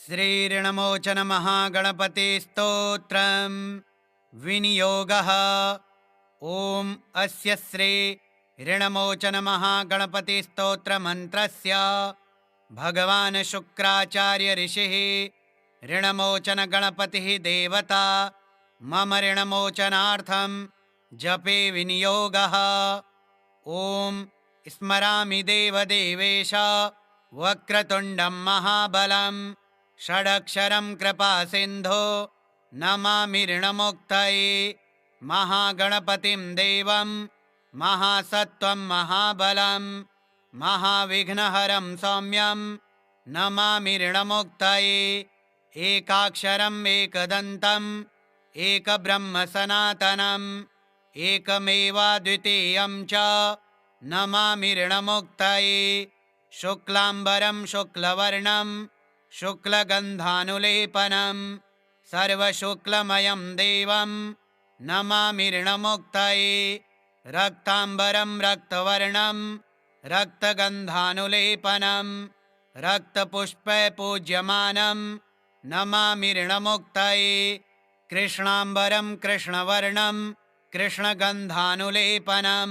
श्रीऋणमोचन महागणपति स्तोत्रम् विनियोगः। ओम अस्य श्री ऋणमोचन महागणपति स्तोत्र मंत्रस्य भगवान् शुक्राचार्य ऋषिः ऋणमोचन गणपतिः देवता मम ऋणमोचनार्थं जपे विनियोगः। ओम स्मरामि देवदेवेश वक्रतुण्डं महाबलं षडक्षरं कृपासिन्धो नमामि ऋणमुक्तये महागणपतिं देवं महासत्त्वं महाबलं महाविघ्नहरं सौम्यं नमामि ऋणमुक्तये एकाक्षरम् एकदन्तम् एकब्रह्म सनातनम् एकमेवाद्वितीयं च नमामि ऋणमुक्तये शुक्लाम्बरं शुक्लवर्णं शुक्लगन्धानुलेपनं सर्वशुक्लमयं देवं नमामि ऋणमुक्तये रक्ताम्बरं रक्तवर्णं रक्तगन्धानुलेपनं रक्तपुष्पपूज्यमानं नमामि ऋणमुक्तये कृष्णाम्बरं कृष्णवर्णं कृष्णगन्धानुलेपनं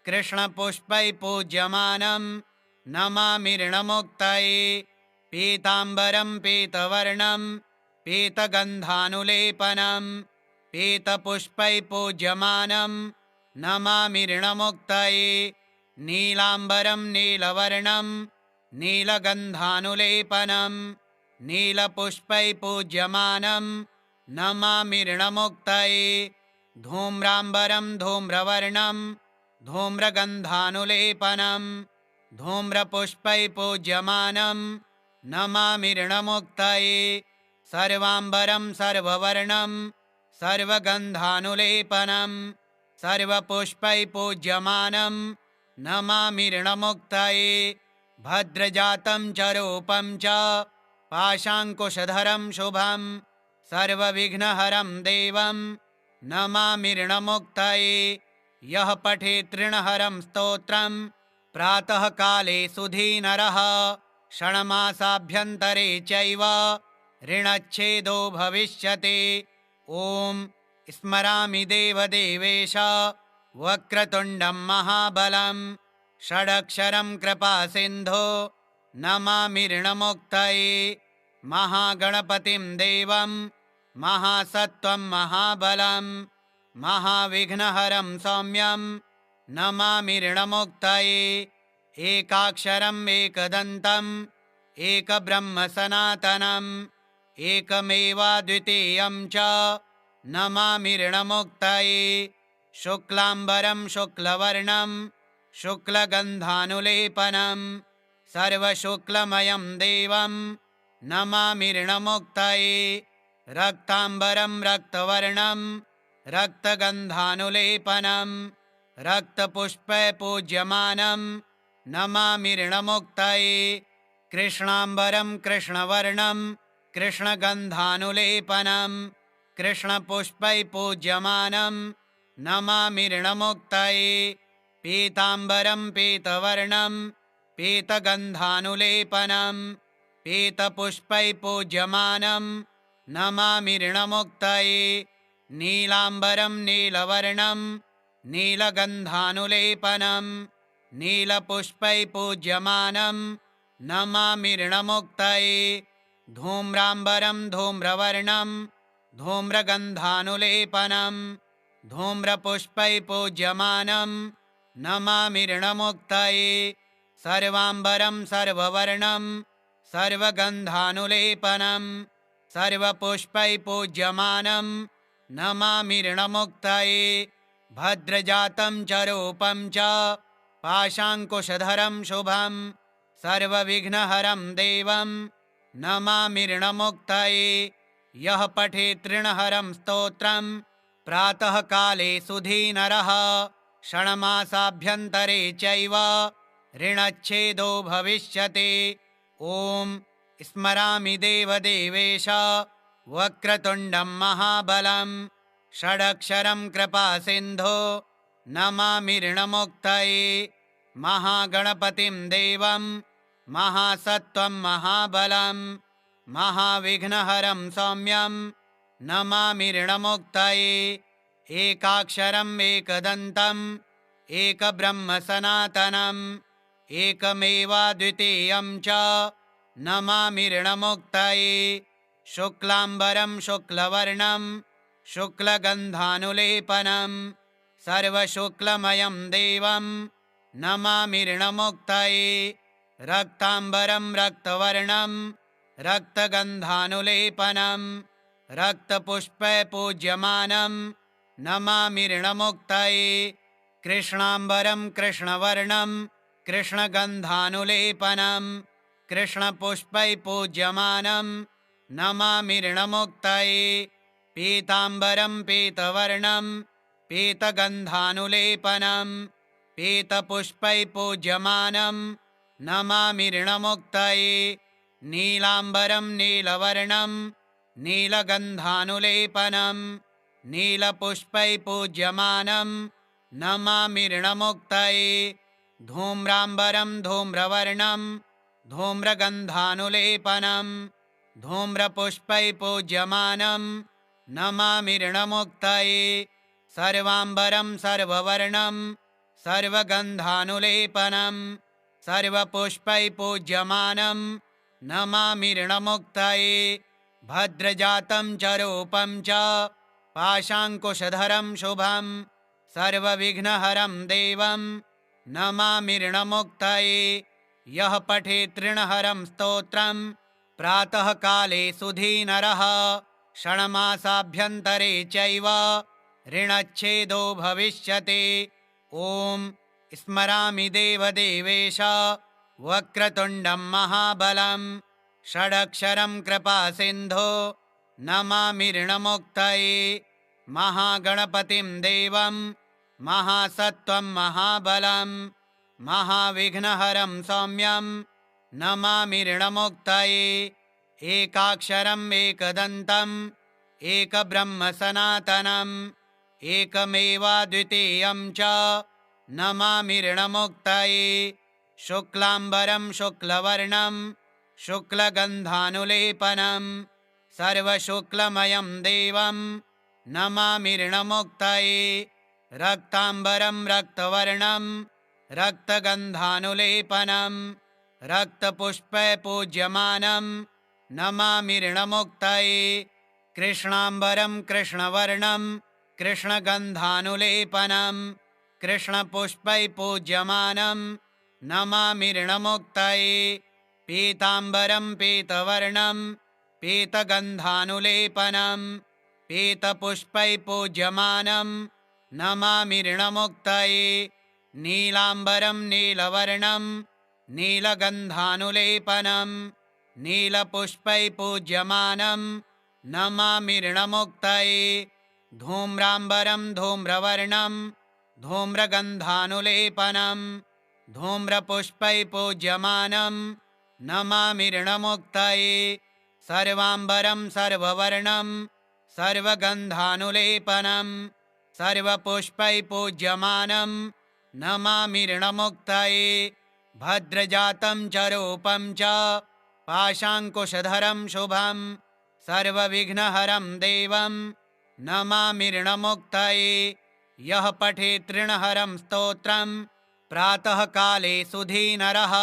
कृष्णपुष्पैपूज्यमानं नमामि ऋणमुक्तये पीताम्बरं पीतवर्णं पीतगन्धानुलेपनं पीतपुष्पैपूज्यमानं नमामि ऋणमुक्तये नीलाम्बरं नीलवर्णं नीलगन्धानुलेपनं नीलपुष्पैपूज्यमानं नमामि ऋणमुक्तये धूम्राम्बरं धूम्रवर्णं धूम्रगन्धानुलेपनं धूम्रपुष्पैपूज्यमानं नमामि ऋणमुक्तये सर्वाम्बरं सर्ववर्णं सर्वगन्धानुलेपनं सर्वपुष्पैपूज्यमानं नमामि ऋणमुक्तये भद्रजातं च रूपं च पाशाङ्कुशधरं शुभं सर्वविघ्नहरं देवं नमामि ऋणमुक्तये यः पठेत् ऋणहरं स्तोत्रं प्रातः काले सुधीनरः षण्मासाभ्यन्तरे चैव ऋणच्छेदो भविष्यति। ॐ स्मरामि देवदेवेश वक्रतुण्डं महाबलं षडक्षरं कृपासिन्धो नमामि ऋणमुक्तये महागणपतिं देवं महासत्त्वं महाबलं महाविघ्नहरं सौम्यं नमामि ऋणमुक्तये एकाक्षरम् एकदन्तम् एकब्रह्म सनातनम् एकमेवाद्वितीयं च नमामि ऋणमुक्तये शुक्लाम्बरं शुक्लवर्णं शुक्लगन्धानुलेपनं सर्वशुक्लमयं देवं नमामि ऋणमुक्तये रक्ताम्बरं रक्तवर्णं रक्तगन्धानुलेपनं रक्तपुष्पपूज्यमानं नमामि ऋणमुक्तये कृष्णाम्बरं कृष्णवर्णं कृष्णगन्धानुलेपनं कृष्णपुष्पैपूज्यमानं नमामि ऋणमुक्तये पीताम्बरं पीतवर्णं पीतगन्धानुलेपनं पीतपुष्पैपूज्यमानं नमामि ऋणमुक्तये नीलाम्बरं नीलवर्णं नीलगन्धानुलेपनं नीलपुष्पैपूज्यमानं नमामि ऋणमुक्तये धूम्राम्बरं धूम्रवर्णं धूम्रगन्धानुलेपनं धूम्रपुष्पैपूज्यमानं नमामि ऋणमुक्तये सर्वाम्बरं सर्ववर्णं सर्वगन्धानुलेपनं सर्वपुष्पैपूज्यमानं नमामि ऋणमुक्तये भद्रजातं च रूपं च पाशाङ्कुशधरं शुभं सर्वविघ्नहरं देवं नमामि ऋणमुक्तये यः पठेत् ऋणहरं स्तोत्रं प्रातः काले सुधीनरः षण्मासाभ्यन्तरे चैव ऋणच्छेदो भविष्यति। ॐ स्मरामि देवदेवेश वक्रतुण्डं महाबलं षडक्षरं कृपासिन्धो नमामि ऋणमुक्तये महागणपतिं देवं महासत्त्वं महाबलं महाविघ्नहरं सौम्यं नमामि ऋणमुक्तये एकाक्षरम् एकदन्तम् एकब्रह्म सनातनम् एकमेवाद्वितीयं च नमामि ऋणमुक्तये शुक्लाम्बरं शुक्लवर्णं शुक्लगन्धानुलेपनं सर्वशुक्लमयं देवं नमामि ऋणमुक्तये रक्ताम्बरं रक्तवर्णं रक्तगन्धानुलेपनं रक्तपुष्पैपूज्यमानं नमामि ऋणमुक्तये कृष्णाम्बरं कृष्णवर्णं कृष्णगन्धानुलेपनं कृष्णपुष्पैपूज्यमानं नमामि ऋणमुक्तये पीताम्बरं पीतवर्णं पीतगन्धानुलेपनं पीतपुष्पैपूज्यमानं नमामि ऋणमुक्तये नीलाम्बरं नीलवर्णं नीलगन्धानुलेपनं नीलपुष्पैपूज्यमानं नमामि ऋणमुक्तये धूम्राम्बरं धूम्रवर्णं धूम्रगन्धानुलेपनं धूम्रपुष्पैपूज्यमानं नमामि ऋणमुक्तये सर्वाम्बरं सर्ववर्णं सर्वगन्धानुलेपनं सर्वपुष्पैपूज्यमानं नमामि ऋणमुक्तये भद्रजातं च रूपं च पाशाङ्कुशधरं शुभं सर्वविघ्नहरं देवं नमामि ऋणमुक्तये यः पठेत् ऋणहरं स्तोत्रं प्रातःकाले सुधीनरः षण्मासाभ्यन्तरे चैव ऋणच्छेदो भविष्यति। ॐ स्मरामि देवदेवेश वक्रतुण्डं महाबलं षडक्षरं कृपासिन्धो नमामि ऋणमुक्तये महागणपतिं देवं महासत्त्वं महाबलं महाविघ्नहरं सौम्यं नमामि ऋणमुक्तये एकाक्षरम् एकदन्तम् एकब्रह्म सनातनम् एकमेवाद्वितीयं च नमामि ऋणमुक्तये शुक्लाम्बरं शुक्लवर्णं शुक्लगन्धानुलेपनं सर्वशुक्लमयं देवं नमामि ऋणमुक्तये रक्ताम्बरं रक्तवर्णं रक्तगन्धानुलेपनं रक्तपुष्पैपूज्यमानं नमामि ऋणमुक्तये कृष्णाम्बरं कृष्णवर्णं कृष्णगन्धानुलेपनं कृष्णपुष्पैपूज्यमानं नमामि ऋणमुक्तये पीताम्बरं पीतवर्णं पीतगन्धानुलेपनं पीतपुष्पैपूज्यमानं नमामि ऋणमुक्तये नीलाम्बरं नीलवर्णं नीलगन्धानुलेपनं नीलपुष्पैपूज्यमानं नमामि ऋणमुक्तये धूम्राम्बरं धूम्रवर्णं धूम्रगन्धानुलेपनं धूम्रपुष्पैपूज्यमानं नमामि ऋणमुक्तये सर्वाम्बरं सर्ववर्णं सर्वगन्धानुलेपनं सर्वपुष्पैपूज्यमानं नमामि ऋणमुक्तये भद्रजातं च रूपं च पाशाङ्कुशधरं शुभं सर्वविघ्नहरं देवं नमामि ऋणमुक्तये यः पठेत् ऋणहरं स्तोत्रं प्रातःकाले सुधीनरः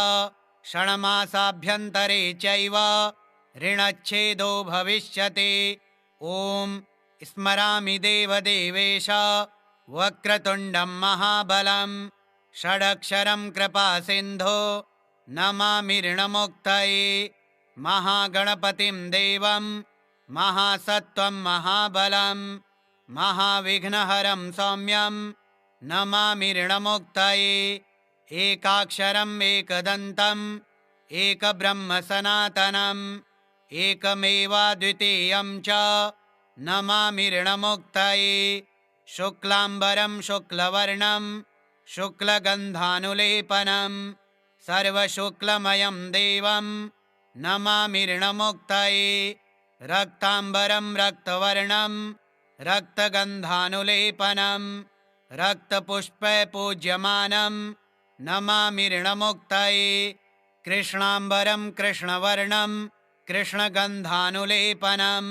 षण्मासाभ्यन्तरे चैव ऋणच्छेदो भविष्यति। ॐ स्मरामि देवदेवेश वक्रतुण्डं महाबलं षडक्षरं कृपासिन्धो नमामि ऋणमुक्तये महागणपतिं देवं महासत्त्वं महाबलं महाविघ्नहरं सौम्यं नमामि ऋणमुक्तये एकाक्षरम् एकदन्तम् एकब्रह्म सनातनम् एकमेवाद्वितीयं च नमामि ऋणमुक्तये शुक्लाम्बरं शुक्लवर्णं शुक्लगन्धानुलेपनं सर्वशुक्लमयं देवं नमामि ऋणमुक्तये रक्ताम्बरं रक्तवर्णं रक्तगन्धानुलेपनं रक्तपुष्पैपूज्यमानं नमामि ऋणमुक्तये कृष्णाम्बरं कृष्णवर्णं कृष्णगन्धानुलेपनं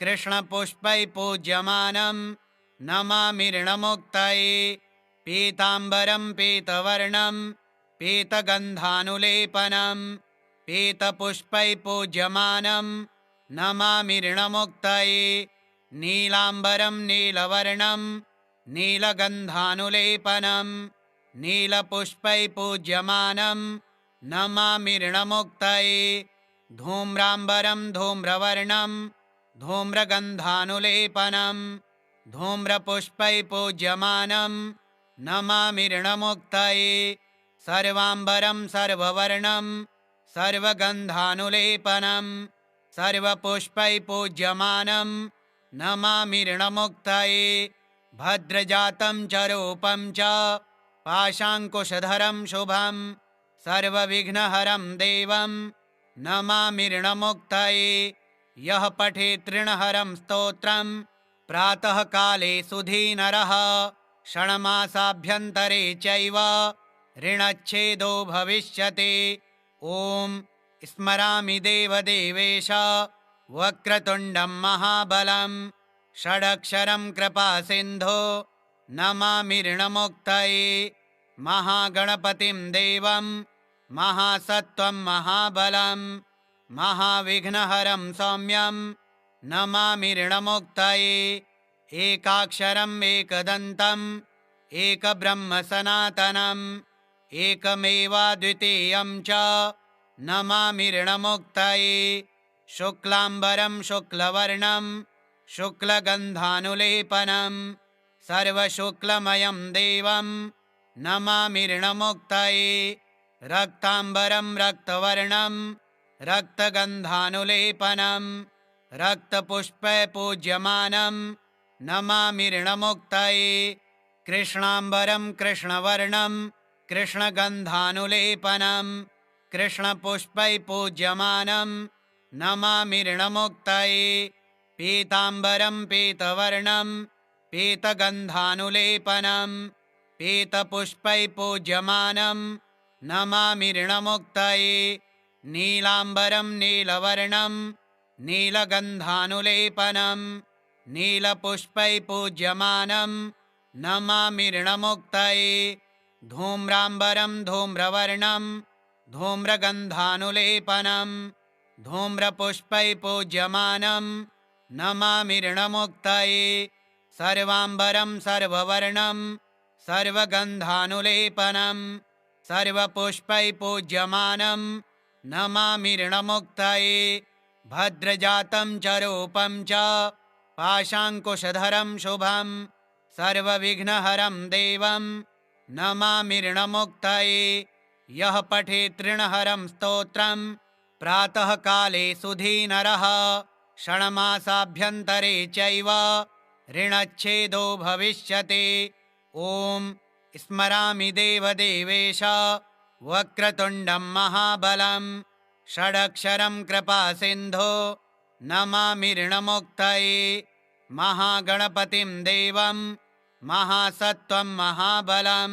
कृष्णपुष्पै पूज्यमानं नमामि ऋणमुक्तये पीताम्बरं पीतवर्णं पीतगन्धानुलेपनं पीतपुष्पै पूज्यमानं नमामि ऋणमुक्तये नीलाम्बरं नीलवर्णं नीलगन्धानुलेपनं नीलपुष्पै पूज्यमानं नमामि ऋणमुक्तये धूम्राम्बरं धूम्रवर्णं धूम्रगन्धानुलेपनं धूम्रपुष्पै पूज्यमानं नमामि ऋणमुक्तये सर्वाम्बरं सर्ववर्णं सर्वगन्धानुलेपनं सर्वपुष्पै पूज्यमानं नमामि ऋणमुक्तये भद्रजातं च रूपं च पाशाङ्कुशधरं शुभं सर्वविघ्नहरं देवं नमामि ऋणमुक्तये यः पठेत् ऋणहरं स्तोत्रं प्रातःकाले सुधीनरः षण्मासाभ्यन्तरे चैव ऋणच्छेदो भविष्यति। ॐ स्मरामि देवदेवेश वक्रतुण्डं महाबलं षडक्षरं कृपासिन्धो नमामि ऋणमुक्तये महागणपतिं देवं महासत्त्वं महाबलं महाविघ्नहरं सौम्यं नमामि ऋणमुक्तये एकाक्षरम् एकदन्तम् एकब्रह्म सनातनम् एकमेवाद्वितीयं च नमामि ऋणमुक्तये शुक्लाम्बरं शुक्लवर्णं शुक्लगन्धानुलेपनं सर्वशुक्लमयं देवं नमामि ऋणमुक्तये रक्ताम्बरं रक्तवर्णं रक्तगन्धानुलेपनं रक्तपुष्पै पूज्यमानं नमामि ऋणमुक्तये कृष्णाम्बरं कृष्णवर्णं कृष्णगन्धानुलेपनं कृष्णपुष्पै पूज्यमानं नमामि ऋणमुक्तये पीताम्बरं पीतवर्णं पीतगन्धानुलेपनं पीतपुष्पै पूज्यमानं नमामि ऋणमुक्तये नीलाम्बरं नीलवर्णं नीलगन्धानुलेपनं नीलपुष्पै पूज्यमानं नमामि ऋणमुक्तये धूम्राम्बरं धूम्रवर्णं धूम्रगन्धानुलेपनं धूम्रपुष्पै पूज्यमानं नमामि ऋणमुक्तये सर्वाम्बरं सर्ववर्णं सर्वगन्धानुलेपनं सर्वपुष्पै पूज्यमानं नमामि ऋणमुक्तये भद्रजातं च रूपं च पाशाङ्कुशधरं शुभं सर्वविघ्नहरं देवं नमामि ऋणमुक्तये यः पठेत् ऋणहरं स्तोत्रं प्रातःकाले सुधीनरः षण्मासाभ्यन्तरे चैव ऋणच्छेदो भविष्यति। ॐ स्मरामि देवदेवेश वक्रतुण्डं महाबलं षडक्षरं कृपासिन्धो नमामि ऋणमुक्तये महागणपतिं देवं महासत्त्वं महाबलं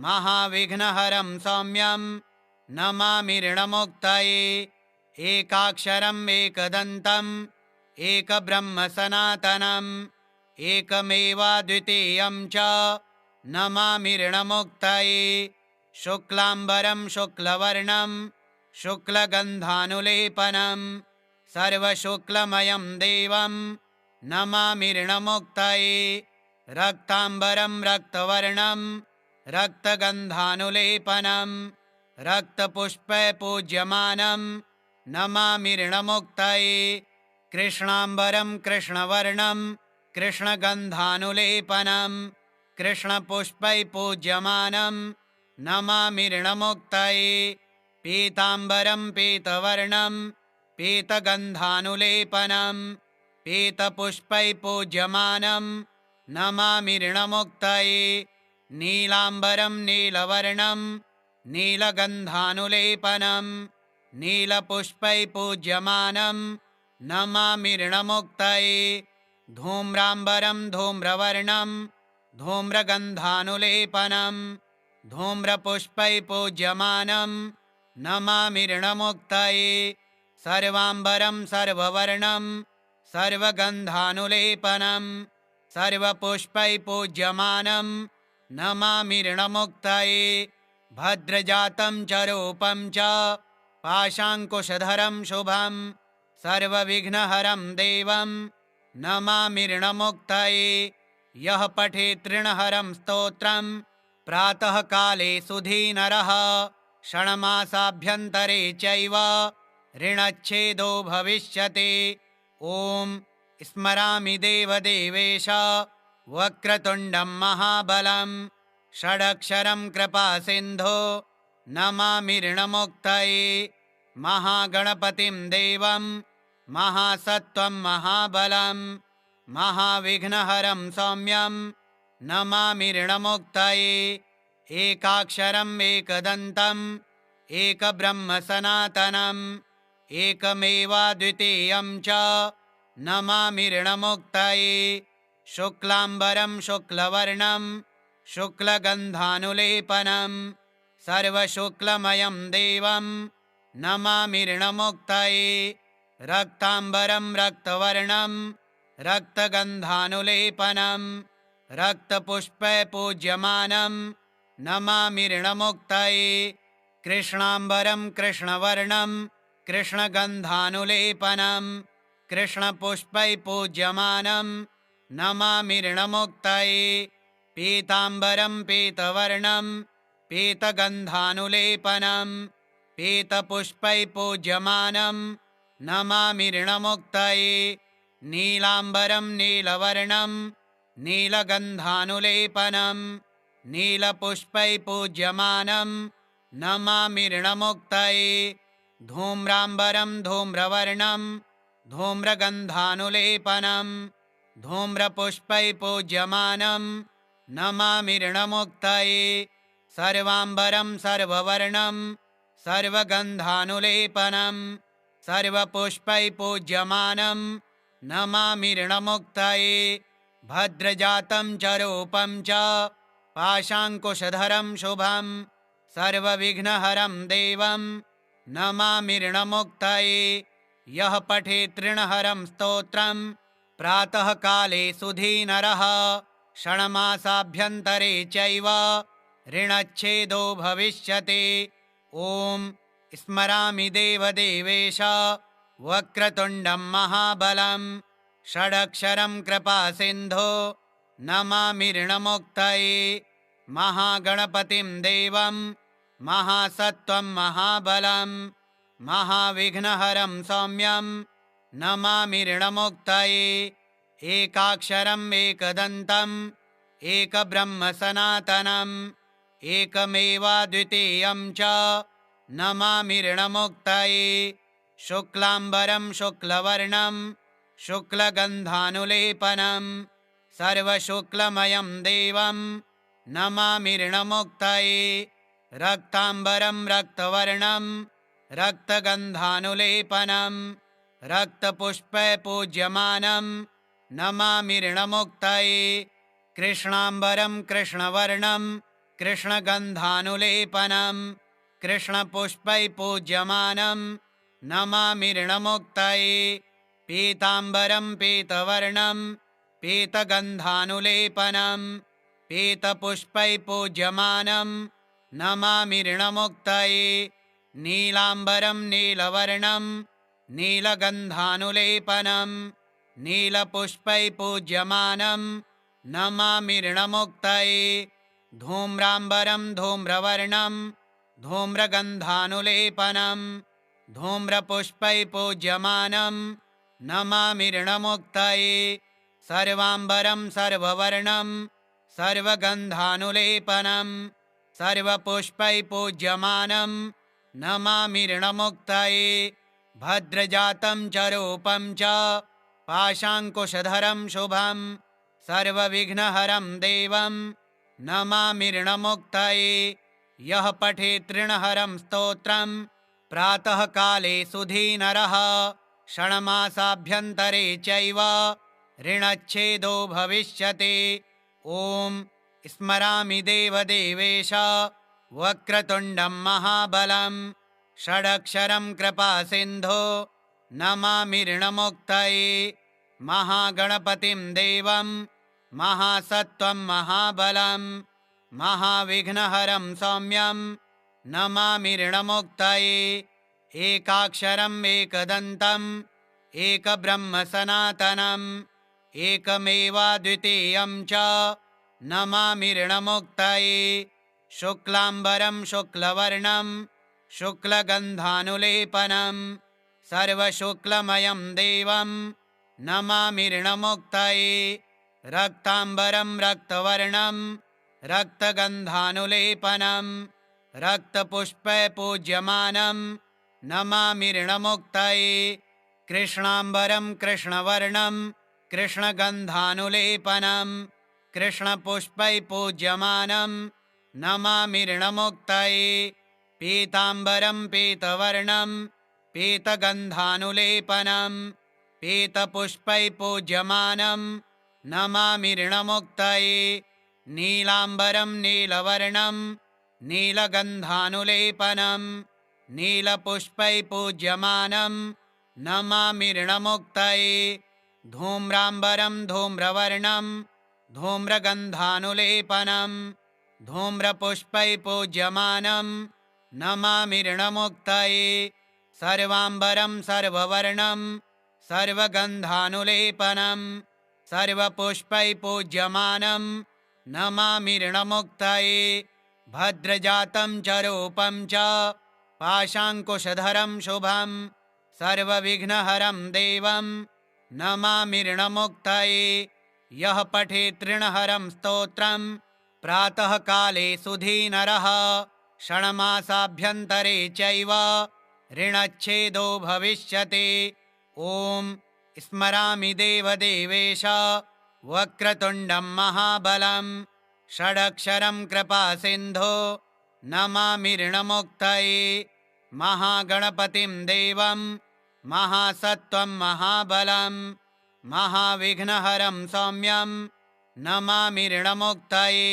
महाविघ्नहरं सौम्यं नमामि ऋणमुक्तये एकाक्षरम् एकदन्तम् एकब्रह्म सनातनम् एकमेवाद्वितीयं च नमामि ऋणमुक्तये शुक्लाम्बरं शुक्लवर्णं शुक्लगन्धानुलेपनं सर्वशुक्लमयं देवं नमामि ऋणमुक्तये रक्ताम्बरं रक्तवर्णं रक्तगन्धानुलेपनं रक्तपुष्पै पूज्यमानं नमामि ऋणमुक्तये कृष्णाम्बरं कृष्णवर्णं कृष्णगन्धानुलेपनं कृष्णपुष्पै पूज्यमानं नमामि ऋणमुक्तये पीताम्बरं पीतवर्णं पीतगन्धानुलेपनं पीतपुष्पै पूज्यमानं नमामि ऋणमुक्तये नीलाम्बरं नीलवर्णं नीलगन्धानुलेपनं नीलपुष्पै पूज्यमानं नमामि ऋणमुक्तये धूम्राम्बरं धूम्रवर्णं धूम्रगन्धानुलेपनं धूम्रपुष्पै पूज्यमानं नमामि ऋणमुक्तये सर्वाम्बरं सर्ववर्णं सर्वगन्धानुलेपनं सर्वपुष्पैः पूज्यमानं नमामि ऋणमुक्तये भद्रजातं च रूपं च पाशाङ्कुशधरं शुभं सर्वविघ्नहरं देवं नमामि ऋणमुक्तये यः पठेत् ऋणहरं स्तोत्रं प्रातःकाले सुधीनरः षण्मासाभ्यन्तरे चैव ऋणच्छेदो भविष्यति। ॐ स्मरामि देवदेवेश वक्रतुण्डं महाबलं षडक्षरं कृपासिन्धो नमामि ऋणमुक्तये महागणपतिं देवं महासत्त्वं महाबलं महाविघ्नहरं सौम्यं नमामि ऋणमुक्तये एकाक्षरम् एकदन्तम् एकब्रह्मसनातनम् एकमेवाद्वितीयं च नमामि ऋणमुक्तये शुक्लाम्बरं शुक्लवर्णं शुक्लगन्धानुलेपनं सर्वशुक्लमयं देवं नमामि ऋणमुक्तये रक्ताम्बरं रक्तवर्णं रक्तगन्धानुलेपनं रक्तपुष्पैपूज्यमानं नमामि ऋणमुक्तये कृष्णाम्बरं कृष्णवर्णं कृष्णगन्धानुलेपनं कृष्णपुष्पैपूज्यमानं नमामि ऋणमुक्तये पीताम्बरं पीतवर्णं पीतगन्धानुलेपनं पीतपुष्पैपूज्यमानं नमामि ऋणमुक्तये नीलाम्बरं नीलवर्णं नीलगन्धानुलेपनं नीलपुष्पैपूज्यमानं नमामि ऋणमुक्तये धूम्राम्बरं धूम्रवर्णं धूम्रगन्धानुलेपनं धूम्रपुष्पैपूज्यमानं नमामि ऋणमुक्तये सर्वाम्बरं सर्ववर्णं सर्वगन्धानुलेपनं सर्वपुष्पैपूज्यमानं नमामि ऋणमुक्तये भद्रजातं च रूपं च पाशाङ्कुशधरं शुभं सर्वविघ्नहरं देवं नमामि ऋणमुक्तये यः पठेत् ऋणहरं स्तोत्रं प्रातःकाले सुधीनरः षण्मासाभ्यन्तरे चैव ऋणच्छेदो भविष्यति। ॐ स्मरामि देवदेवेश वक्रतुण्डं महाबलं षडक्षरं कृपासिन्धो नमामि ऋणमुक्तये महागणपतिं देवं महासत्त्वं महाबलं महाविघ्नहरं सौम्यं नमामि ऋणमुक्तये एकाक्षरम् एकदन्तम् एकब्रह्मसनातनम् एकमेवाद्वितीयं च नमामि ऋणमुक्तये शुक्लाम्बरं शुक्लवर्णं शुक्लगन्धानुलेपनं सर्वशुक्लमयं देवं नमामि ऋणमुक्तये रक्ताम्बरं रक्तवर्णं रक्तगन्धानुलेपनं रक्तपुष्पैपूज्यमानं नमामि ऋणमुक्तये कृष्णाम्बरं कृष्णवर्णं कृष्णगन्धानुलेपनं कृष्णपुष्पैपूज्यमानं नमामि ऋणमुक्तये पीताम्बरं पीतवर्णं पीतगन्धानुलेपनं पीतपुष्पैपूज्यमानं नमामि ऋणमुक्तये नीलाम्बरं नीलवर्णं नीलगन्धानुलेपनं नीलपुष्पैपूज्यमानं नमामि ऋणमुक्तये धूम्राम्बरं धूम्रवर्णं धूम्रगन्धानुलेपनं धूम्रपुष्पैपूज्यमानं नमामि ऋणमुक्तये सर्वाम्बरं सर्ववर्णं सर्वगन्धानुलेपनं सर्वपुष्पैपूज्यमानं नमामि ऋणमुक्तये भद्रजातं च रूपं च पाशाङ्कुशधरं शुभं सर्वविघ्नहरं देवं नमामि ऋणमुक्तये यः पठेत् ऋणहरं स्तोत्रं प्रातःकाले सुधीनरः षण्मासाभ्यन्तरे चैव ऋणच्छेदो भविष्यति। ॐ स्मरामि देवदेवेश वक्रतुण्डं महाबलं षडक्षरं कृपासिन्धो नमामि ऋणमुक्तये महागणपतिं देवं महासत्त्वं महाबलं महाविघ्नहरं सौम्यं नमामि ऋणमुक्तये एकाक्षरम् एकदन्तम् एकब्रह्म सनातनम् एकमेवाद्वितीयं च नमामि ऋणमुक्तये शुक्लाम्बरं शुक्लवर्णं शुक्लगन्धानुलेपनं सर्वशुक्लमयं देवं नमामि ऋणमुक्तये रक्ताम्बरं रक्तवर्णं रक्तगन्धानुलेपनं रक्तपुष्पैपूज्यमानं नमामि ऋणमुक्तये कृष्णाम्बरं कृष्णवर्णं कृष्णगन्धानुलेपनं कृष्णपुष्पैपूज्यमानं नमामि ऋणमुक्तये पीताम्बरं पीतवर्णं पीतगन्धानुलेपनं पीतपुष्पैपूज्यमानं नमामि ऋणमुक्तये नीलाम्बरं नीलवर्णं नीलगन्धानुलेपनं नीलपुष्पैपूज्यमानं नमामि ऋणमुक्तये धूम्राम्बरं धूम्रवर्णं धूम्रगन्धानुलेपनं धूम्रपुष्पैपूज्यमानं नमामि ऋणमुक्तये सर्वाम्बरं सर्ववर्णं सर्वगन्धानुलेपनं सर्वपुष्पैपूज्यमानं नमामि ऋणमुक्तये भद्रजातं च रूपं च पाशाङ्कुशधरं शुभं सर्वविघ्नहरं देवं नमामि ऋणमुक्तये यः पठेत् ऋणहरं स्तोत्रं प्रातःकाले सुधीनरः षण्मासाभ्यन्तरे चैव ऋणच्छेदो भविष्यति। ॐ स्मरामि देवदेवेश वक्रतुण्डं महाबलं षडक्षरं कृपासिन्धो नमामि ऋणमुक्तये महागणपतिं देवं महासत्त्वं महाबलं महाविघ्नहरं सौम्यं नमामि ऋणमुक्तये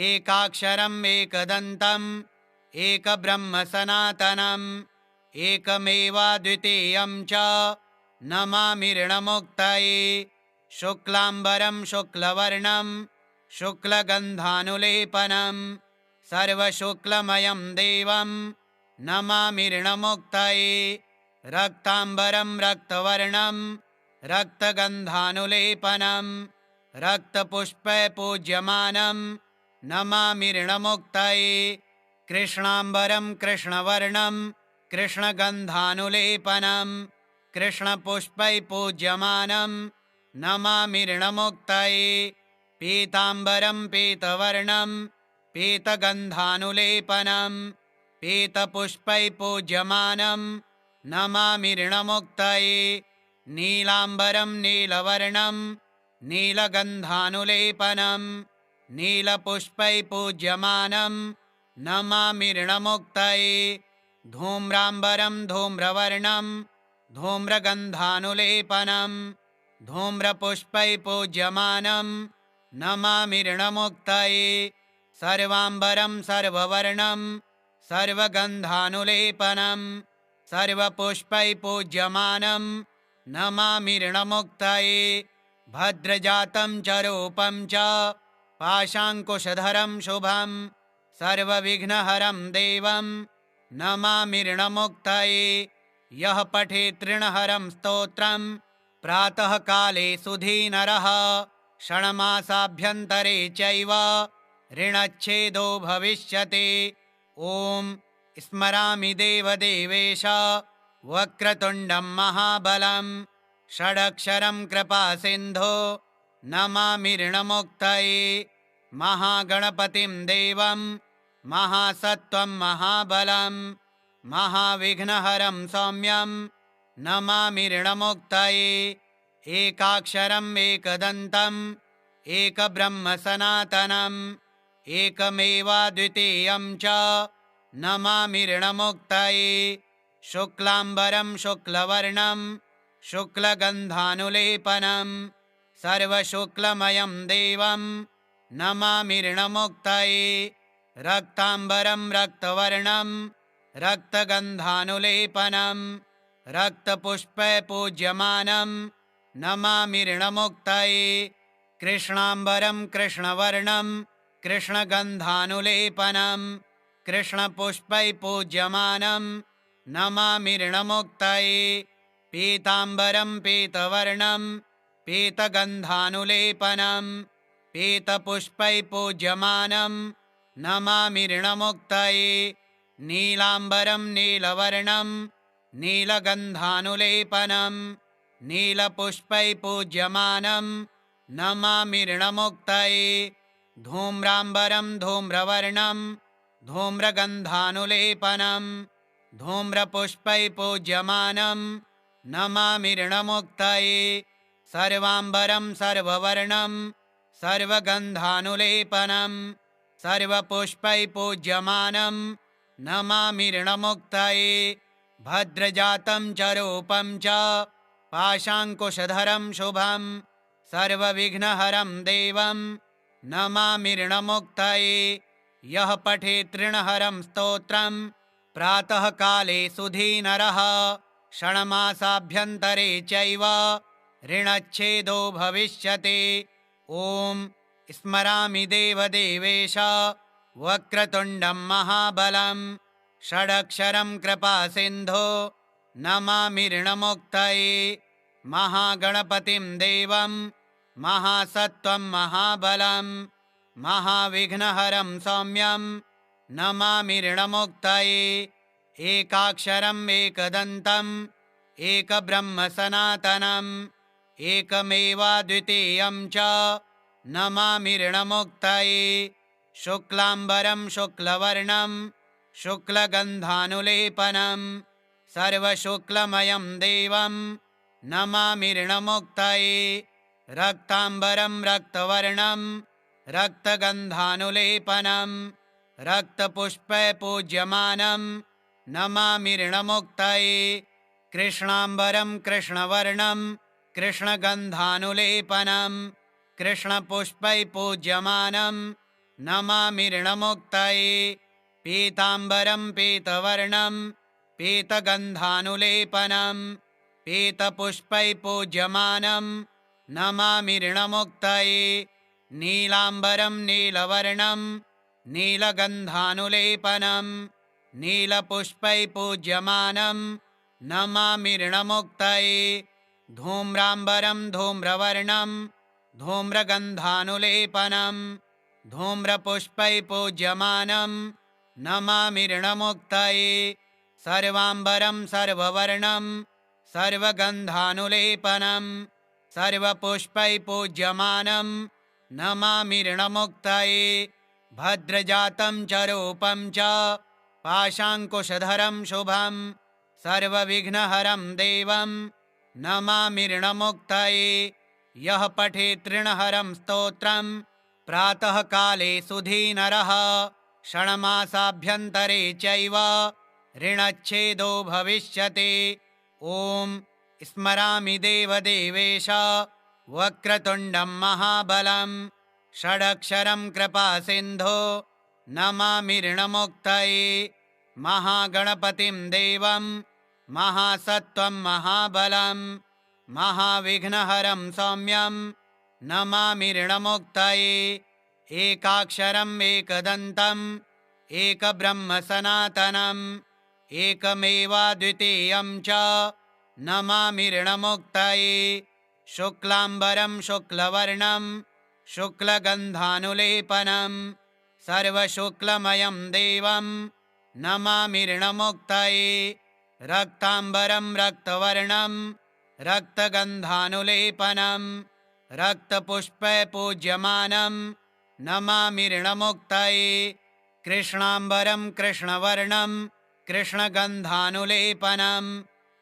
एकाक्षरम् एकदन्तम् एकब्रह्म सनातनम् एकमेवाद्वितीयं च नमामि ऋणमुक्तये शुक्लाम्बरं शुक्लवर्णं शुक्लगन्धानुलेपनं सर्वशुक्लमयं देवं नमामि ऋणमुक्तये रक्ताम्बरं रक्तवर्णं रक्तगन्धानुलेपनं रक्तपुष्पैपूज्यमानं नमामि ऋणमुक्तये कृष्णाम्बरं कृष्णवर्णं कृष्णगन्धानुलेपनं कृष्णपुष्पैपूज्यमानं नमामि ऋणमुक्तये पीताम्बरं पीतवर्णं पीतगन्धानुलेपनं पीतपुष्पैपूज्यमानं नमामि ऋणमुक्तये नीलाम्बरं नीलवर्णं नीलगन्धानुलेपनं नीलपुष्पैपूज्यमानं नमामि ऋणमुक्तये धूम्राम्बरं धूम्रवर्णं धूम्रगन्धानुलेपनं धूम्रपुष्पैपूज्यमानं नमामि ऋणमुक्तये सर्वाम्बरं सर्ववर्णं सर्वगन्धानुलेपनं सर्वपुष्पैपूज्यमानं नमामि ऋणमुक्तये भद्रजातं च रूपं च पाशाङ्कुशधरं शुभं सर्वविघ्नहरं देवं नमामि ऋणमुक्तये यः पठेत् ऋणहरं स्तोत्रं प्रातःकाले सुधीनरः षण्मासाभ्यन्तरे चैव ऋणच्छेदो भविष्यति। ॐ स्मरामि देवदेवेश वक्रतुण्डं महाबलं षडक्षरं कृपासिन्धो नमामि ऋणमुक्तये महागणपतिं देवं महासत्त्वं महाबलं महाविघ्नहरं सौम्यं नमामि ऋणमुक्तये एकाक्षरम् एकदन्तम् एकब्रह्म सनातनम् एकमेवाद्वितीयं च नमामि ऋणमुक्तये शुक्लाम्बरं शुक्लवर्णं शुक्लगन्धानुलेपनं सर्वशुक्लमयं देवं नमामि ऋणमुक्तये रक्ताम्बरं रक्तवर्णं रक्तगन्धानुलेपनं रक्तपुष्पै पूज्यमानं नमामि ऋणमुक्तये कृष्णाम्बरं कृष्णवर्णं कृष्णगन्धानुलेपनं कृष्णपुष्पै पूज्यमानं नमामि ऋणमुक्तये पीताम्बरं पीतवर्णं पीतगन्धानुलेपनं पीतपुष्पै पूज्यमानं नमामि ऋणमुक्तये नीलाम्बरं नीलवर्णं नीलगन्धानुलेपनं नीलपुष्पै पूज्यमानं नमामि ऋणमुक्तये धूम्राम्बरं धूम्रवर्णं धूम्रगन्धानुलेपनं धूम्रपुष्पै पूज्यमानं नमामि ऋणमुक्तये सर्वाम्बरं सर्ववर्णं सर्वगन्धानुलेपनं सर्वपुष्पै पूज्यमानं नमामि ऋणमुक्तये भद्रजातं च रूपं च पाशाङ्कुशधरं शुभं सर्वविघ्नहरं देवं नमामि ऋणमुक्तये यः पठेत् ऋणहरं स्तोत्रं प्रातःकाले सुधीनरः षण्मासाभ्यन्तरे चैव ऋणच्छेदो भविष्यति। ॐ स्मरामि देवदेवेश वक्रतुण्डं महाबलं षडक्षरं कृपासिन्धो नमामि ऋणमुक्तये महागणपतिं देवं महासत्त्वं महाबलं महाविघ्नहरं सौम्यं नमामि ऋणमुक्तये एकाक्षरम् एकदन्तम् एकब्रह्म सनातनम् एकमेवाद्वितीयं च नमामि ऋणमुक्तये शुक्लाम्बरं शुक्लवर्णं शुक्लगन्धानुलेपनं सर्वशुक्लमयं देवं नमामि ऋणमुक्तये रक्ताम्बरं रक्तवर्णं रक्तगन्धानुलेपनं रक्तपुष्पै पूज्यमानं नमामि ऋणमुक्तये कृष्णाम्बरं कृष्णवर्णं कृष्णगन्धानुलेपनं कृष्णपुष्पै पूज्यमानं नमामि ऋणमुक्तये पीताम्बरं पीतवर्णं पीतगन्धानुलेपनं पीतपुष्पै पूज्यमानं नमामि ऋणमुक्तये नीलाम्बरं नीलवर्णं नीलगन्धानुलेपनं नीलपुष्पै पूज्यमानं नमामि ऋणमुक्तये धूम्राम्बरं धूम्रवर्णं धूम्रगन्धानुलेपनं धूम्रपुष्पै पूज्यमानं नमामि ऋणमुक्तये सर्वाम्बरं सर्ववर्णं सर्वगन्धानुलेपनं सर्वपुष्पै पूज्यमानं नमामि ऋणमुक्तये भद्रजातं च रूपं च पाशाङ्कुशधरं शुभं सर्वविघ्नहरं देवं नमामि ऋणमुक्तये यः पठेत् ऋणहरं स्तोत्रं प्रातःकाले सुधीनरः षण्मासाभ्यन्तरे चैव ऋणच्छेदो भविष्यति। ॐ स्मरामि देवदेवेश वक्रतुण्डं महाबलं षडक्षरं कृपासिन्धो नमामि ऋणमुक्तये महागणपतिं देवं महासत्त्वं महाबलं महाविघ्नहरं सौम्यं नमामि ऋणमुक्तये एकाक्षरम् एकदन्तम् एकब्रह्म सनातनम् एकमेवाद्वितीयं च नमामि ऋणमुक्तये शुक्लाम्बरं शुक्लवर्णं शुक्लगन्धानुलेपनं सर्वशुक्लमयं देवं नमामि ऋणमुक्तये रक्ताम्बरं रक्तवर्णं रक्तगन्धानुलेपनं रक्तपुष्पै पूज्यमानं नमामि ऋणमुक्तये कृष्णाम्बरं कृष्णवर्णं कृष्णगन्धानुलेपनं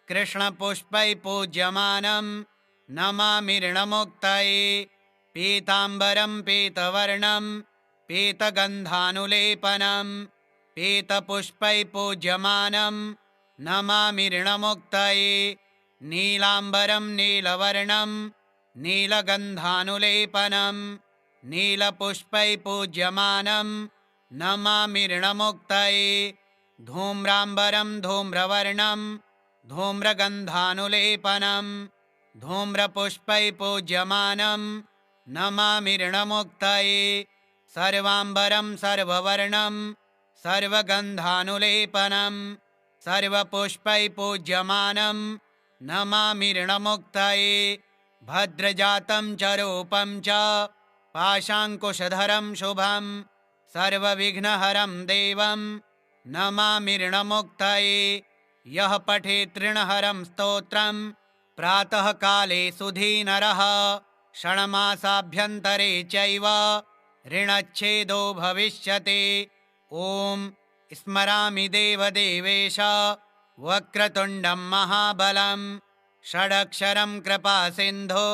कृष्णपुष्पै पूज्यमानं नमामि ऋणमुक्तये पीताम्बरं पीतवर्णं पीतगन्धानुलेपनं पीतपुष्पै पूज्यमानं नमामि ऋणमुक्तये नीलाम्बरं नीलवर्णं नीलगन्धानुलेपनं नीलपुष्पै पूज्यमानं नमामि ऋणमुक्तये धूम्राम्बरं धूम्रवर्णं धूम्रगन्धानुलेपनं धूम्रपुष्पैः पूज्यमानं नमामि ऋणमुक्तये सर्वाम्बरं सर्ववर्णं सर्वगन्धानुलेपनं सर्वपुष्पैः पूज्यमानं नमामि ऋणमुक्तये भद्रजातं च रूपं च पाशाङ्कुशधरं शुभं सर्वविघ्नहरं देवं नमामि ऋणमुक्तये यः पठेत् ऋणहरं स्तोत्रं प्रातःकाले सुधीनरः षण्मासाभ्यन्तरे चैव ऋणच्छेदो भविष्यति। ॐ स्मरामि देवदेवेश वक्रतुण्डं महाबलं षडक्षरं कृपासिन्धो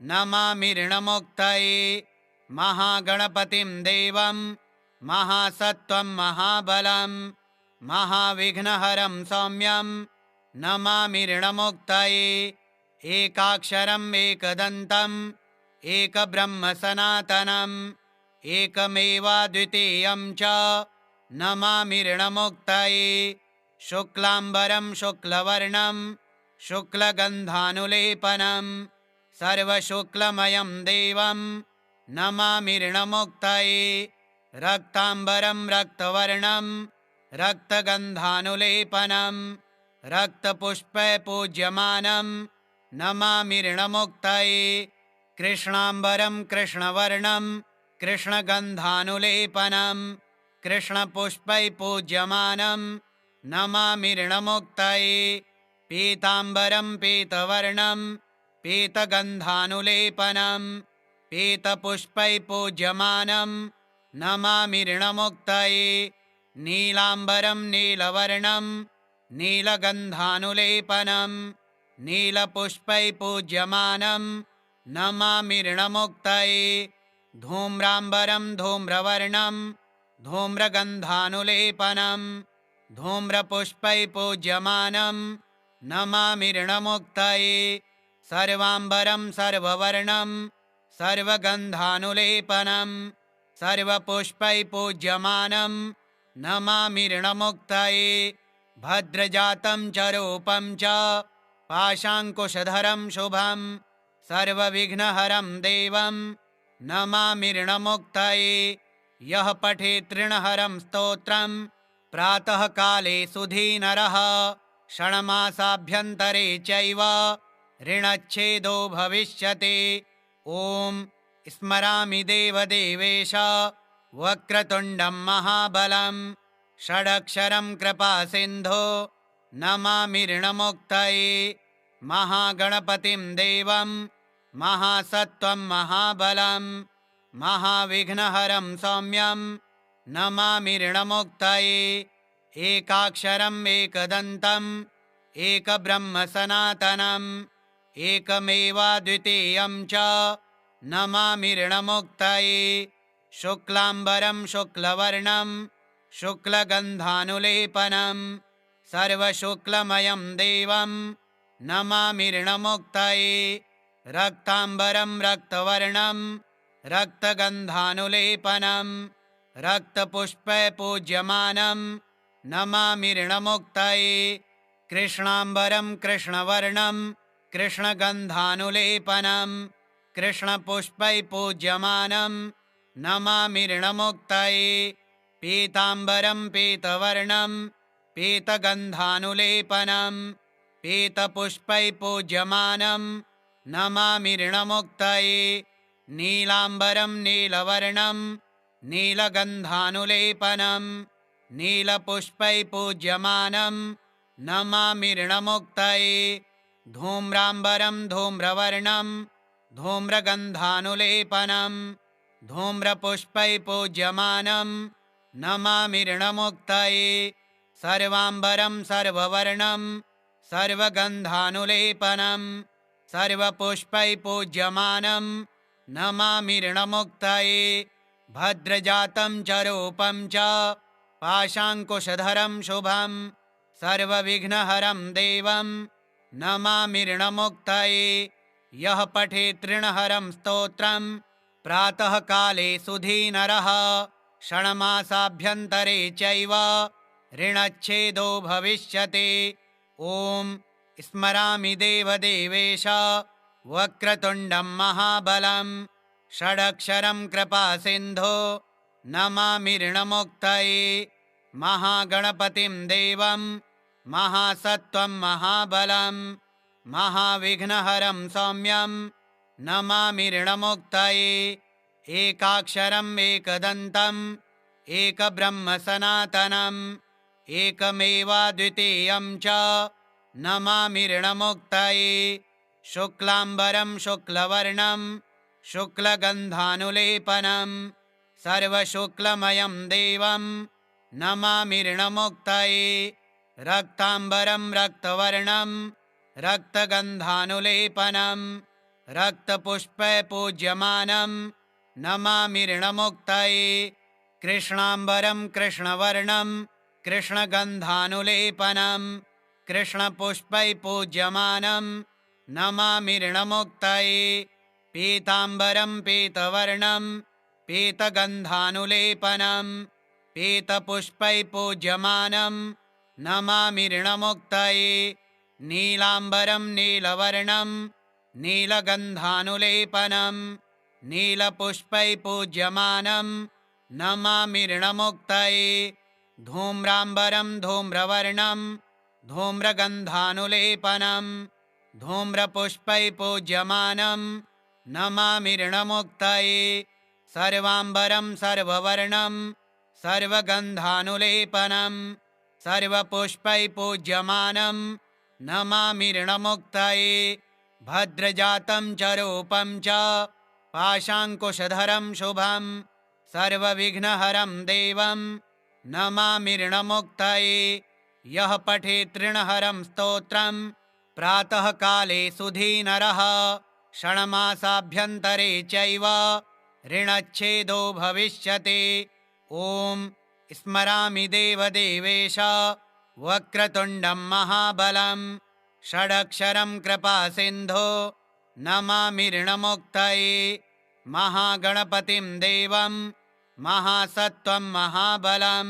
नमामि ऋणमुक्तये महागणपतिं देवं महासत्त्वं महाबलं महाविघ्नहरं सौम्यं नमामि ऋणमुक्तये एकाक्षरम् एकदन्तम् एकब्रह्म सनातनम् एकमेवाद्वितीयं च नमामि ऋणमुक्तये शुक्लाम्बरं शुक्लवर्णं शुक्लगन्धानुलेपनं सर्वशुक्लमयं देवं नमामि ऋणमुक्तये रक्ताम्बरं रक्तवर्णं रक्तगन्धानुलेपनं रक्तपुष्पपूज्यमानं नमामि ऋणमुक्तये कृष्णाम्बरं कृष्णवर्णं कृष्णगन्धानुलेपनं कृष्णपुष्पैपूज्यमानं नमामि ऋणमुक्तये पीताम्बरं पीतवर्णं पीतगन्धानुलेपनं पीतपुष्पैपूज्यमानं नमामि ऋणमुक्तये नीलाम्बरं नीलवर्णं नीलगन्धानुलेपनं नीलपुष्पैपूज्यमानं नमामि ऋणमुक्तये धूम्राम्बरं धूम्रवर्णं धूम्रगन्धानुलेपनं धूम्रपुष्पैपूज्यमानं नमामि ऋणमुक्तये सर्वाम्बरं सर्ववर्णं सर्वगन्धानुलेपनं सर्वपुष्पैपूज्यमानं नमामि ऋणमुक्तये भद्रजातं च रूपं च पाशाङ्कुशधरं शुभं सर्वविघ्नहरं देवं नमामि ऋणमुक्तये यः पठेत् ऋणहरं स्तोत्रं प्रातःकाले सुधीनरः षण्मासाभ्यन्तरे चैव ऋणच्छेदो भविष्यति। ॐ स्मरामि देवदेवेश वक्रतुण्डं महाबलं षडक्षरं कृपासिन्धो नमामि ऋणमुक्तये महागणपतिं देवं महासत्त्वं महाबलं महाविघ्नहरं सौम्यं नमामि ऋणमुक्तये एकाक्षरम् एकदन्तम् एकब्रह्म सनातनम् एकमेवाद्वितीयं च नमामि ऋणमुक्तये शुक्लाम्बरं शुक्लवर्णं शुक्लगन्धानुलेपनं सर्वशुक्लमयं देवं नमामि ऋणमुक्तये रक्ताम्बरं रक्तवर्णं रक्तगन्धानुलेपनं रक्तपुष्पपूज्यमानं नमामि ऋणमुक्तये कृष्णाम्बरं कृष्णवर्णं कृष्णगन्धानुलेपनं कृष्णपुष्पैपूज्यमानं नमामि ऋणमुक्तये पीताम्बरं पीतवर्णं पीतगन्धानुलेपनं पीतपुष्पैपूज्यमानं नमामि ऋणमुक्तये नीलाम्बरं नीलवर्णं नीलगन्धानुलेपनं नीलपुष्पैपूज्यमानं नमामि ऋणमुक्तये धूम्राम्बरं धूम्रवर्णं धूम्रगन्धानुलेपनं धूम्रपुष्पैपूज्यमानं नमामि ऋणमुक्तये सर्वाम्बरं सर्ववर्णं सर्वगन्धानुलेपनं सर्वपुष्पैपूज्यमानं नमामि ऋणमुक्तये भद्रजातं च रूपं च पाशाङ्कुशधरं शुभं सर्वविघ्नहरं देवं नमामि ऋणमुक्तये यः पठेत् ऋणहरं स्तोत्रं प्रातःकाले सुधीनरः षण्मासाभ्यन्तरे चैव ऋणच्छेदो भविष्यति। ॐ स्मरामि देवदेवेश वक्रतुण्डं महाबलं षडक्षरं कृपासिन्धो नमामि ऋणमुक्तये महागणपतिं देवं महासत्त्वं महाबलं महाविघ्नहरं सौम्यं नमामि ऋणमुक्तये एकाक्षरम् एकदन्तम् एकब्रह्म सनातनम् एकमेवाद्वितीयं च नमामि ऋणमुक्तये शुक्लाम्बरं शुक्लवर्णं शुक्लगन्धानुलेपनं सर्वशुक्लमयं देवं नमामि ऋणमुक्तये रक्ताम्बरं रक्तवर्णं रक्तगन्धानुलेपनं रक्तपुष्पपूज्यमानं नमामि ऋणमुक्तये कृष्णाम्बरं कृष्णवर्णं कृष्णगन्धानुलेपनं कृष्णपुष्पैपूज्यमानं नमामि ऋणमुक्तये पीताम्बरं पीतवर्णं पीतगन्धानुलेपनं पीतपुष्पैपूज्यमानं नमामि ऋणमुक्तये नीलाम्बरं नीलवर्णं नीलगन्धानुलेपनं नीलपुष्पैपूज्यमानं नमामि ऋणमुक्तये धूम्राम्बरं धूम्रवर्णं धूम्रगन्धानुलेपनं धूम्रपुष्पैपूज्यमानं नमामि ऋणमुक्तये सर्वाम्बरं सर्ववर्णं सर्वगन्धानुलेपनं सर्वपुष्पैपूज्यमानं नमामि ऋणमुक्तये भद्रजातं च रूपं च पाशाङ्कुशधरं शुभं सर्वविघ्नहरं देवं नमामि ऋणमुक्तये यः पठेत् ऋणहरं स्तोत्रं प्रातःकाले सुधीनरः षण्मासाभ्यन्तरे चैव ऋणच्छेदो भविष्यति। ॐ स्मरामि देवदेवेश वक्रतुण्डं महाबलं षडक्षरं कृपासिन्धो नमामि ऋणमुक्तये महागणपतिं देवं महासत्त्वं महाबलं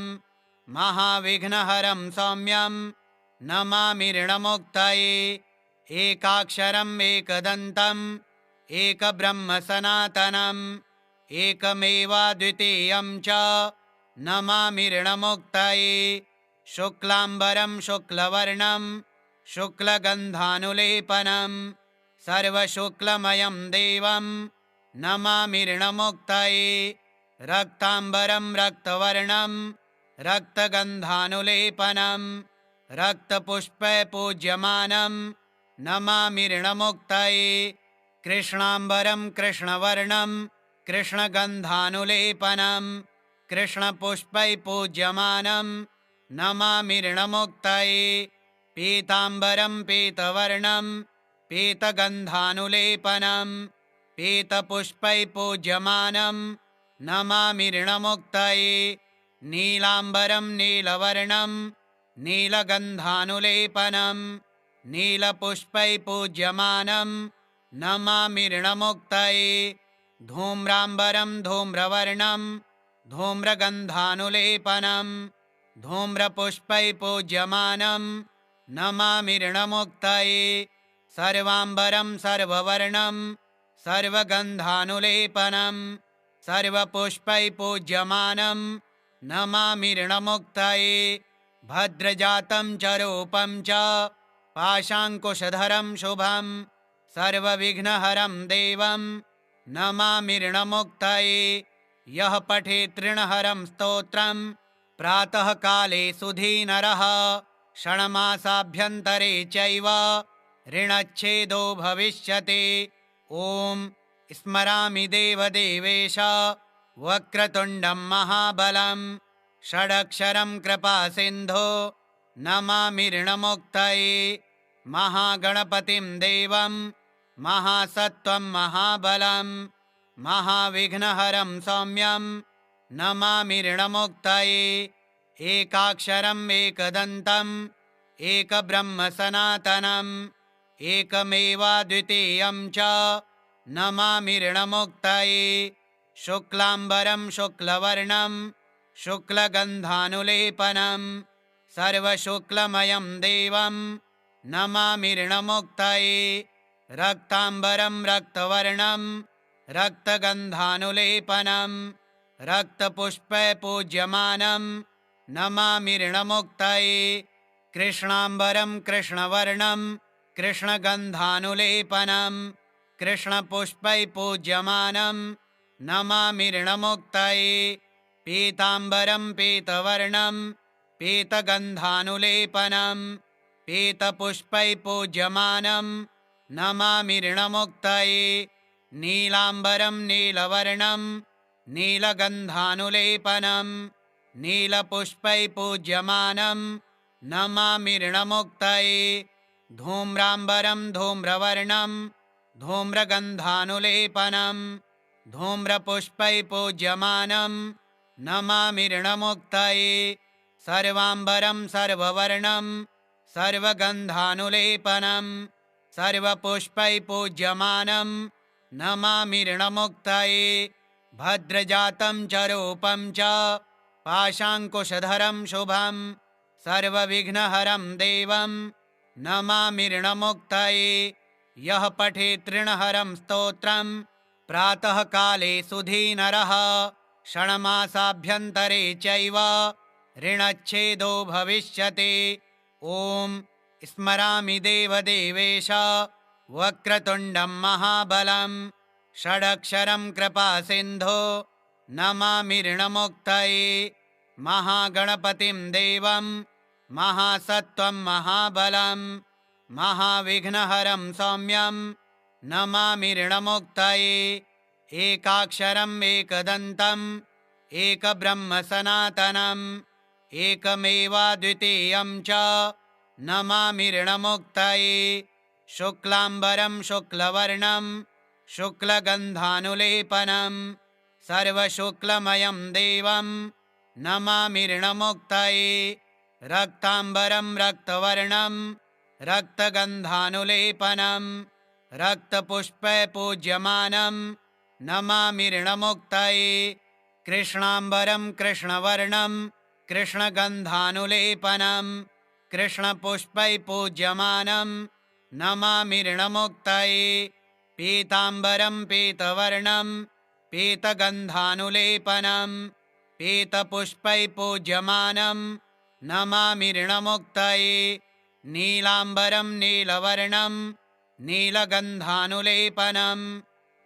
महाविघ्नहरं सौम्यं नमामि ऋणमुक्तये एकाक्षरम् एकदन्तम् एकब्रह्म सनातनम् एकमेवाद्वितीयं च नमामि ऋणमुक्तये शुक्लाम्बरं शुक्लवर्णं शुक्लगन्धानुलेपनं सर्वशुक्लमयं देवं नमामि ऋणमुक्तये रक्ताम्बरं रक्तवर्णं रक्तगन्धानुलेपनं रक्तपुष्पपूज्यमानं नमामि ऋणमुक्तये कृष्णाम्बरं कृष्णवर्णं कृष्णगन्धानुलेपनं कृष्णपुष्पैपूज्यमानं नमामि ऋणमुक्तये पीताम्बरं पीतवर्णं पीतगन्धानुलेपनं पीतपुष्पैपूज्यमानं नमामि ऋणमुक्तये नीलाम्बरं नीलवर्णं नीलगन्धानुलेपनं नीलपुष्पैपूज्यमानं नमामि ऋणमुक्तये धूम्राम्बरं धूम्रवर्णं धूम्रगन्धानुलेपनं धूम्रपुष्पैपूज्यमानं नमामि ऋणमुक्तये सर्वाम्बरं सर्ववर्णं सर्वगन्धानुलेपनं सर्वपुष्पैपूज्यमानं नमामि ऋणमुक्तये भद्रजातं च रूपं च पाशाङ्कुशधरं शुभं सर्वविघ्नहरं देवं नमामि ऋणमुक्तये यः पठेत् ऋणहरं स्तोत्रं प्रातःकाले सुधीनरः षण्मासाभ्यन्तरे चैव ऋणच्छेदो भविष्यति। ॐ स्मरामि देवदेवेश वक्रतुण्डं महाबलं षडक्षरं कृपासिन्धो नमामि ऋणमुक्तये महागणपतिं देवं महासत्त्वं महाबलं महाविघ्नहरं सौम्यं नमामि ऋणमुक्तये एकाक्षरम् एकदन्तम् एकब्रह्म सनातनम् एकमेवाद्वितीयं च नमामि ऋणमुक्तये शुक्लाम्बरं शुक्लवर्णं शुक्लगन्धानुलेपनं सर्वशुक्लमयं देवं नमामि ऋणमुक्तये रक्ताम्बरं रक्तवर्णं रक्तगन्धानुलेपनं रक्तपुष्पैपूज्यमानं नमामि ऋणमुक्तये कृष्णाम्बरं कृष्णवर्णं कृष्णगन्धानुलेपनं कृष्णपुष्पैपूज्यमानं नमामि ऋणमुक्तये पीताम्बरं पीतवर्णं पीतगन्धानुलेपनं पीतपुष्पैपूज्यमानं नमामि ऋणमुक्तये नीलाम्बरं नीलवर्णं नीलगन्धानुलेपनं नीलपुष्पैपूज्यमानं नमामि ऋणमुक्तये धूम्राम्बरं धूम्रवर्णं धूम्रगन्धानुलेपनं धूम्रपुष्पैपूज्यमानं नमामि ऋणमुक्तये सर्वाम्बरं सर्ववर्णं सर्वगन्धानुलेपनं सर्वपुष्पैपूज्यमानं नमामि ऋणमुक्तये भद्रजातं च रूपं च पाशाङ्कुशधरं शुभं सर्वविघ्नहरं देवं नमामि ऋणमुक्तये यः पठेत् ऋणहरं स्तोत्रं प्रातःकाले सुधीनरः षण्मासाभ्यन्तरे चैव ऋणच्छेदो भविष्यति। ॐ स्मरामि देवदेवेश वक्रतुण्डं महाबलं षडक्षरं कृपासिन्धो नमामि ऋणमुक्तये महागणपतिं देवं महासत्त्वं महाबलं महाविघ्नहरं सौम्यं नमामि ऋणमुक्तये एकाक्षरम् एकदन्तम् एकब्रह्मसनातनम् एकमेवाद्वितीयं च नमामि ऋणमुक्तये शुक्लाम्बरं शुक्लवर्णं शुक्लगन्धानुलेपनं सर्वशुक्लमयं देवं नमामि ऋणमुक्तये रक्ताम्बरं रक्तवर्णं रक्तगन्धानुलेपनं रक्तपुष्पैपूज्यमानं नमामि ऋणमुक्तये कृष्णाम्बरं कृष्णवर्णं कृष्णगन्धानुलेपनं कृष्णपुष्पैपूज्यमानं नमामि ऋणमुक्तये पीताम्बरं पीतवर्णं पीतगन्धानुलेपनं पीतपुष्पैपूज्यमानं नमामि ऋणमुक्तये नीलाम्बरं नीलवर्णं नीलगन्धानुलेपनं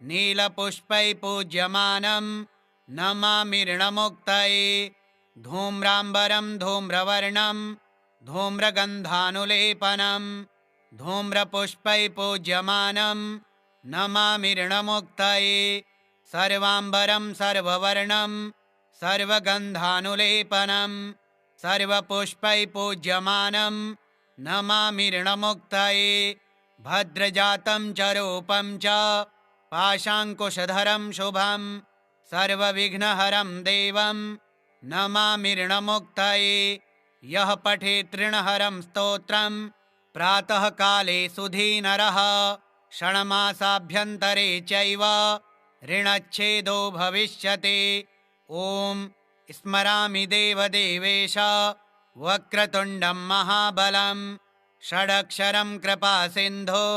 नीलपुष्पैपूज्यमानं नमामि ऋणमुक्तये धूम्राम्बरं धूम्रवर्णं धूम्रगन्धानुलेपनं धूम्रपुष्पैपूज्यमानं नमामि ऋणमुक्तये सर्वाम्बरं सर्ववर्णं सर्वगन्धानुलेपनं सर्वपुष्पैपूज्यमानं नमामि ऋणमुक्तये भद्रजातं च रूपं च पाशाङ्कुशधरं शुभं सर्वविघ्नहरं देवं नमामि ऋणमुक्तये यः पठेत् ऋणहरं स्तोत्रं प्रातःकाले सुधीनरः षण्मासाभ्यन्तरे चैव ऋणच्छेदो भविष्यति। ॐ स्मरामि देवदेवेश वक्रतुण्डं महाबलं षडक्षरं कृपासिन्धो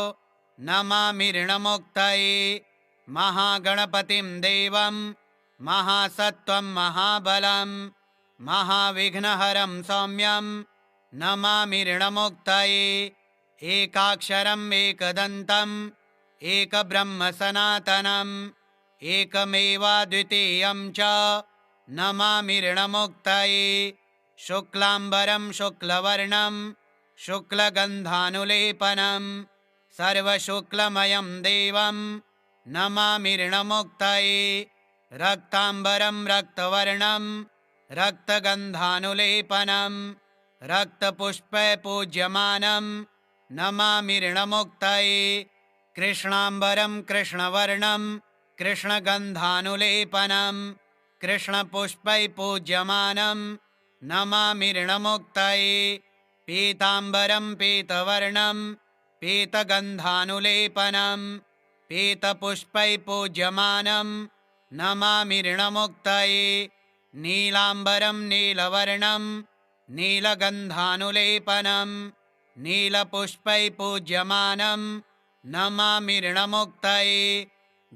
नमामि ऋणमुक्तये महागणपतिं देवं महासत्त्वं महाबलं महाविघ्नहरं सौम्यं नमामि ऋणमुक्तये एकाक्षरम् एकदन्तम् एकब्रह्मसनातनम् एकमेवाद्वितीयं च नमामि ऋणमुक्तये शुक्लाम्बरं शुक्लवर्णं शुक्लगन्धानुलेपनं सर्वशुक्लमयं देवं नमामि ऋणमुक्तये रक्ताम्बरं रक्तवर्णं रक्तगन्धानुलेपनं रक्तपुष्पैपूज्यमानं नमामि ऋणमुक्तये कृष्णाम्बरं कृष्णवर्णं कृष्णगन्धानुलेपनं कृष्णपुष्पैपूज्यमानं नमामि ऋणमुक्तये पीताम्बरं पीतवर्णं पीतगन्धानुलेपनं पीतपुष्पैपूज्यमानं नमामि ऋणमुक्तये नीलाम्बरं नीलवर्णं नीलगन्धानुलेपनं नीलपुष्पैः पूज्यमानं नमामि ऋणमुक्तये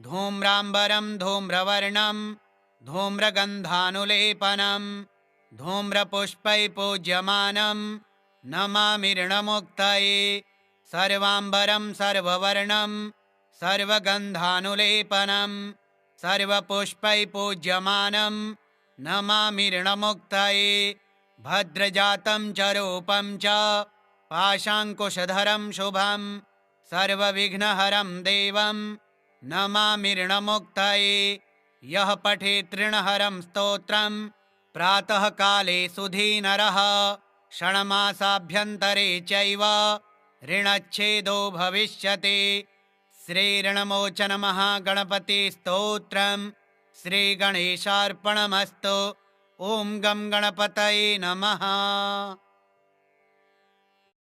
धूम्राम्बरं धूम्रवर्णं धूम्रगन्धानुलेपनं धूम्रपुष्पैः पूज्यमानं नमामि ऋणमुक्तये सर्वाम्बरं सर्ववर्णं सर्वगन्धानुलेपनं सर्वपुष्पैः पूज्यमानं नमामि ऋणमुक्तये भद्रजातं च रूपं च पाशाङ्कुशधरं शुभं सर्वविघ्नहरं देवं नमामि ऋणमुक्तये यः पठेत् ऋणहरं स्तोत्रं प्रातःकाले सुधीनरः षण्मासाभ्यन्तरे चैव ऋणच्छेदो भविष्यति। श्रीऋणमोचनमहागणपतिस्तोत्रं श्रीगणेशार्पणमस्तु। ॐ गं गणपतये नमः।